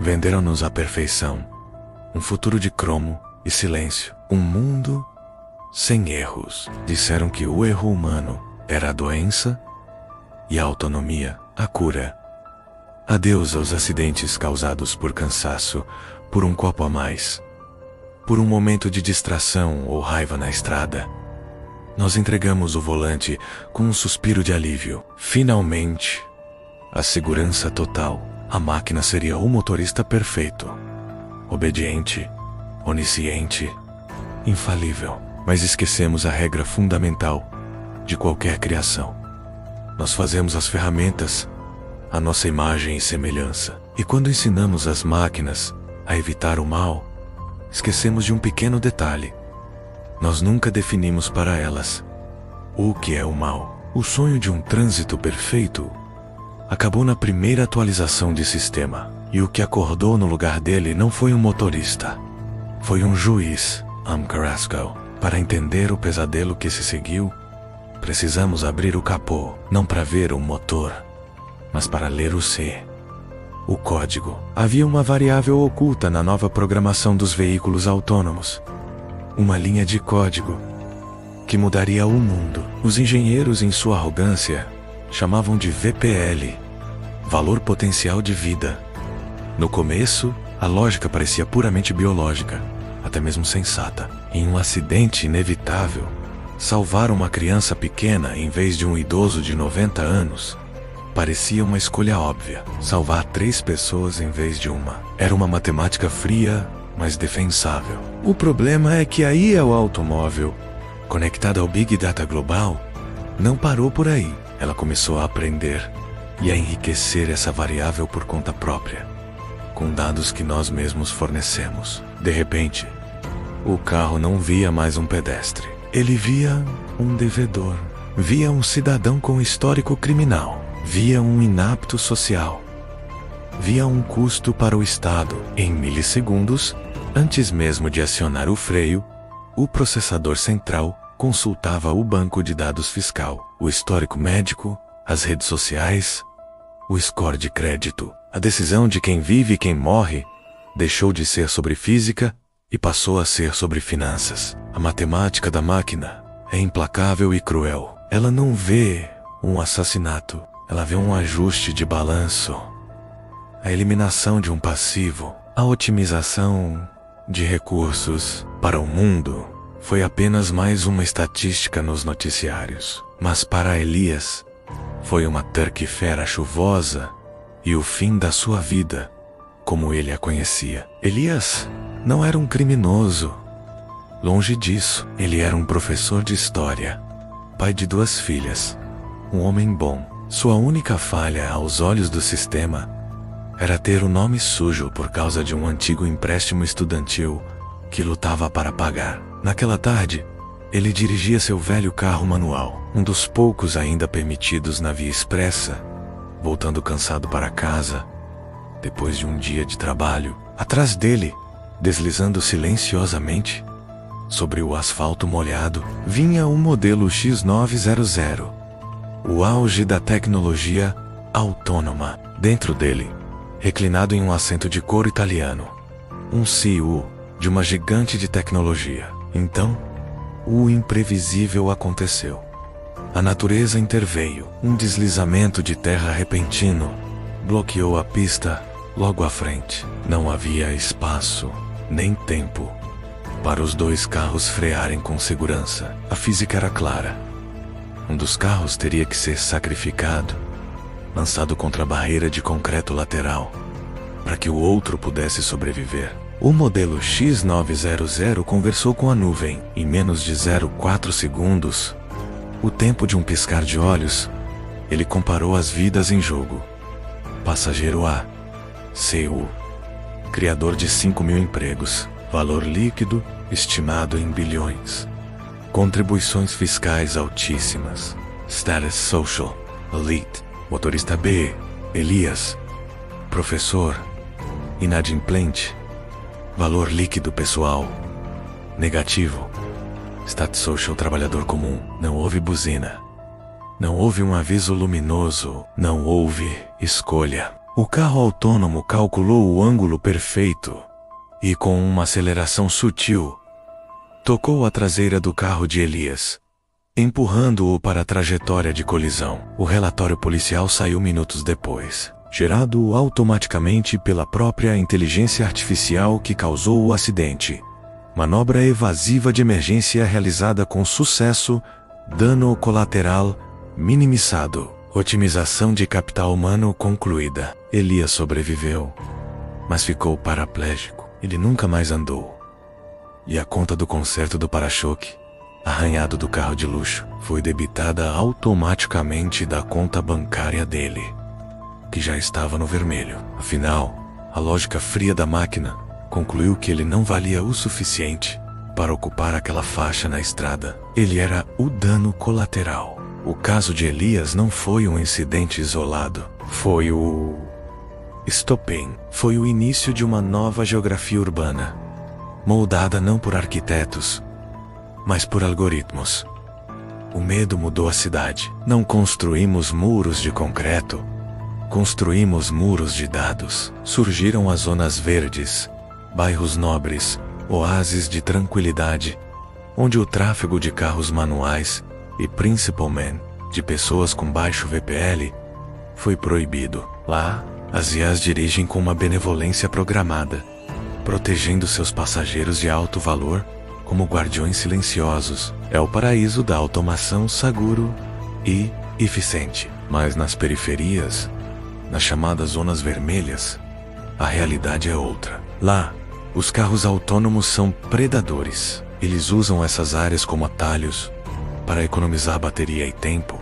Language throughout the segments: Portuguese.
Venderam-nos a perfeição, um futuro de cromo e silêncio, um mundo sem erros. Disseram que o erro humano era a doença e a autonomia, a cura. Adeus aos acidentes causados por cansaço, por um copo a mais, por um momento de distração ou raiva na estrada. Nós entregamos o volante com um suspiro de alívio. Finalmente, a segurança total. A máquina seria o motorista perfeito, obediente, onisciente, infalível. Mas esquecemos a regra fundamental de qualquer criação. Nós fazemos as ferramentas a nossa imagem e semelhança. E quando ensinamos as máquinas a evitar o mal, esquecemos de um pequeno detalhe. Nós nunca definimos para elas o que é o mal. O sonho de um trânsito perfeito acabou na primeira atualização de sistema. E o que acordou no lugar dele não foi um motorista. Foi um juiz, Carrasco. Para entender o pesadelo que se seguiu, precisamos abrir o capô, não para ver o motor, mas para ler o C, o código. Havia uma variável oculta na nova programação dos veículos autônomos. Uma linha de código que mudaria o mundo. Os engenheiros, em sua arrogância, chamavam de VPL, valor potencial de vida. No começo, a lógica parecia puramente biológica, até mesmo sensata. Em um acidente inevitável, salvar uma criança pequena em vez de um idoso de 90 anos parecia uma escolha óbvia. Salvar 3 pessoas em vez de uma era uma matemática fria, mas defensável. O problema é que a IA, o automóvel, conectada ao Big Data global, não parou por aí. Ela começou a aprender e a enriquecer essa variável por conta própria, com dados que nós mesmos fornecemos. De repente, o carro não via mais um pedestre. Ele via um devedor. Via um cidadão com histórico criminal. Via um inapto social. Via um custo para o Estado. Em milissegundos, antes mesmo de acionar o freio, o processador central consultava o banco de dados fiscal, o histórico médico, as redes sociais, o score de crédito. A decisão de quem vive e quem morre deixou de ser sobre física e passou a ser sobre finanças. A matemática da máquina é implacável e cruel. Ela não vê um assassinato, ela vê um ajuste de balanço, a eliminação de um passivo, a otimização de recursos. Para o mundo, foi apenas mais uma estatística nos noticiários. Mas para Elias, foi uma terça-feira chuvosa e o fim da sua vida, como ele a conhecia. Elias não era um criminoso. Longe disso, ele era um professor de história, pai de 2 filhas, um homem bom. Sua única falha aos olhos do sistema era ter o nome sujo por causa de um antigo empréstimo estudantil que lutava para pagar. Naquela tarde, ele dirigia seu velho carro manual, um dos poucos ainda permitidos na via expressa, voltando cansado para casa, depois de um dia de trabalho. Atrás dele, deslizando silenciosamente sobre o asfalto molhado, vinha o modelo X900, o auge da tecnologia autônoma. Dentro dele, reclinado em um assento de couro italiano, um CEO de uma gigante de tecnologia. Então, o imprevisível aconteceu. A natureza interveio. Um deslizamento de terra repentino bloqueou a pista logo à frente. Não havia espaço, nem tempo, para os 2 carros frearem com segurança. A física era clara. Um dos carros teria que ser sacrificado, lançado contra a barreira de concreto lateral, para que o outro pudesse sobreviver. O modelo X900 conversou com a nuvem. Em menos de 0,4 segundos, o tempo de um piscar de olhos, ele comparou as vidas em jogo. Passageiro A, CEO, criador de 5.000 empregos, valor líquido estimado em bilhões, contribuições fiscais altíssimas, status social, elite. Motorista B, Elias, professor, inadimplente, valor líquido pessoal, negativo, status social, trabalhador comum. Não houve buzina, não houve um aviso luminoso, não houve escolha. O carro autônomo calculou o ângulo perfeito e, com uma aceleração sutil, tocou a traseira do carro de Elias, empurrando-o para a trajetória de colisão. O relatório policial saiu minutos depois, gerado automaticamente pela própria inteligência artificial que causou o acidente. Manobra evasiva de emergência realizada com sucesso, dano colateral minimizado, otimização de capital humano concluída. Elias sobreviveu, mas ficou paraplégico. Ele nunca mais andou. E a conta do conserto do para-choque, arranhado do carro de luxo, foi debitada automaticamente da conta bancária dele, que já estava no vermelho. Afinal, a lógica fria da máquina concluiu que ele não valia o suficiente para ocupar aquela faixa na estrada. Ele era o dano colateral. O caso de Elias não foi um incidente isolado. Foi o estopim. Foi o início de uma nova geografia urbana, moldada não por arquitetos, mas por algoritmos. O medo mudou a cidade. Não construímos muros de concreto, construímos muros de dados. Surgiram as zonas verdes, bairros nobres, oásis de tranquilidade, onde o tráfego de carros manuais e principalmente de pessoas com baixo VPL foi proibido. Lá, as IAs dirigem com uma benevolência programada, protegendo seus passageiros de alto valor como guardiões silenciosos. É o paraíso da automação seguro e eficiente. Mas nas periferias, nas chamadas zonas vermelhas, a realidade é outra. Lá, os carros autônomos são predadores. Eles usam essas áreas como atalhos para economizar bateria e tempo,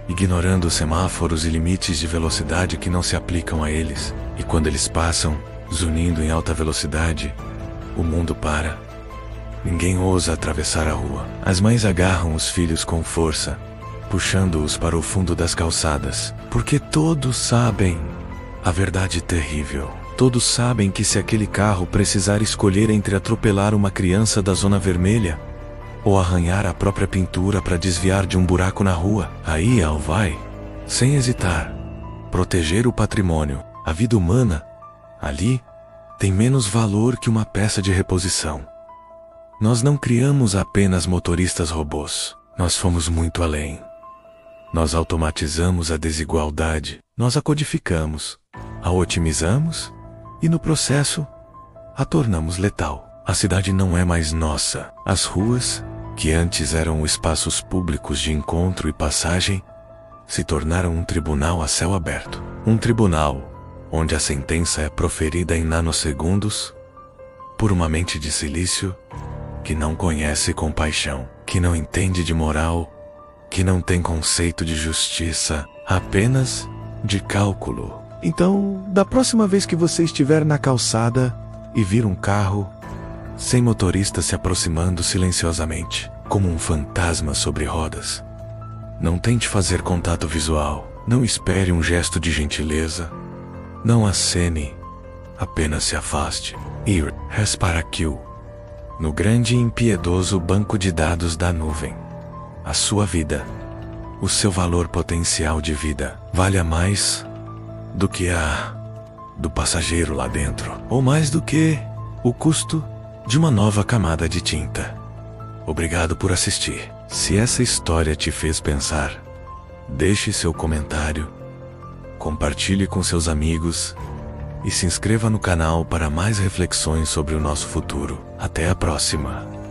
ignorando semáforos e limites de velocidade que não se aplicam a eles. E quando eles passam, zunindo em alta velocidade, o mundo para. Ninguém ousa atravessar a rua. As mães agarram os filhos com força, puxando-os para o fundo das calçadas, porque todos sabem a verdade terrível. Todos sabem que se aquele carro precisar escolher entre atropelar uma criança da zona vermelha ou arranhar a própria pintura para desviar de um buraco na rua, aí ela vai, sem hesitar, proteger o patrimônio. A vida humana, ali, tem menos valor que uma peça de reposição. Nós não criamos apenas motoristas robôs. Nós fomos muito além. Nós automatizamos a desigualdade. Nós a codificamos, a otimizamos e, no processo, a tornamos letal. A cidade não é mais nossa. As ruas, que antes eram espaços públicos de encontro e passagem, se tornaram um tribunal a céu aberto. Um tribunal onde a sentença é proferida em nanosegundos por uma mente de silício que não conhece compaixão, que não entende de moral, que não tem conceito de justiça, apenas de cálculo. Então, da próxima vez que você estiver na calçada e vir um carro sem motorista se aproximando silenciosamente, como um fantasma sobre rodas, não tente fazer contato visual, não espere um gesto de gentileza, não acene, apenas se afaste. Ir para Q, no grande e impiedoso banco de dados da nuvem. A sua vida, o seu valor potencial de vida, vale a mais do que a do passageiro lá dentro, ou mais do que o custo de uma nova camada de tinta. Obrigado por assistir. Se essa história te fez pensar, deixe seu comentário, compartilhe com seus amigos e se inscreva no canal para mais reflexões sobre o nosso futuro. Até a próxima!